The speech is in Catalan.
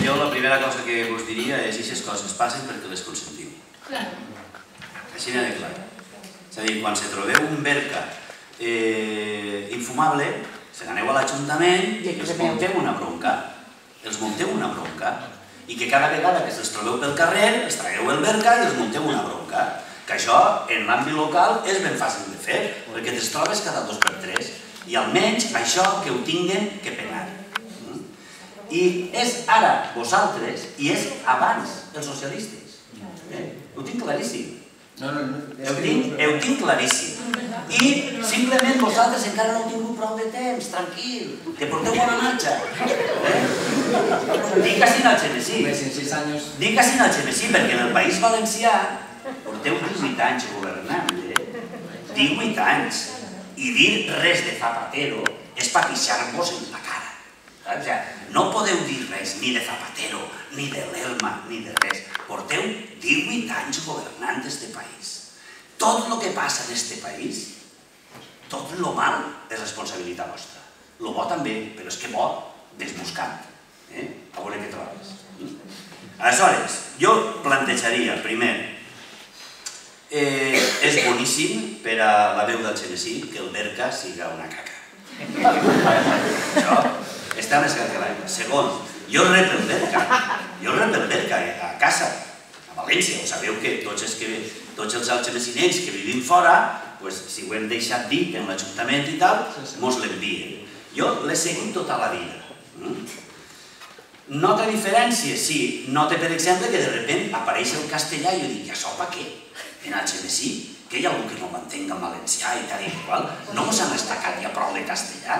Jo la primera cosa que vos diria és que aquestes coses passen perquè les consentiu. Així n'ha de clar. És a dir, quan se trobeu un verca infumable, se n'aneu a l'Ajuntament i els munteu una bronca. Els munteu una bronca. I que cada vegada que se'ls trobeu pel carrer, els tragueu el verca i els munteu una bronca. Que això, en l'àmbit local, és ben fàcil de fer, perquè te'ls trobes cada 2 per 3. I almenys això que ho tinguen que penar. I és ara vosaltres i és abans els socialistes. Ho tinc claríssim. Ho tinc claríssim. I simplement vosaltres encara no heu tingut prou de temps, tranquil, que porteu bona marxa. Dic així al Xenesí. Dic així al Xenesí, perquè en el País Valencià porteu 18 anys governant. 18 anys. I dir res de Zapatero és per pixar-vos en la cara. No podeu dir res ni de Zapatero, ni de l'Elma, ni de res. Porteu 18 anys governant este país. Tot el que passa en este país, tot el mal és responsabilitat vostra. El bo també, però és que bo desbuscant. A veure què trobes. Aleshores, jo plantejaria, primer, és boníssim per a la veu del Xenesí que el verca siga una caca. Això està més clar que l'aigua. Segon, jo rep el verca a casa, a València. Sabeu que tots els alxenesinencs que vivim fora, si ho hem deixat dit en l'Ajuntament i tal, mos l'envien. Jo l'he seguit tota la vida. Nota diferència? Sí. Nota, per exemple, que de sobte apareix el castellà i jo dic, ja això per què? En el Xenesí, que hi ha algú que no m'entenga en valencià i tal i qual, no mos han estacat ja prou de castellà?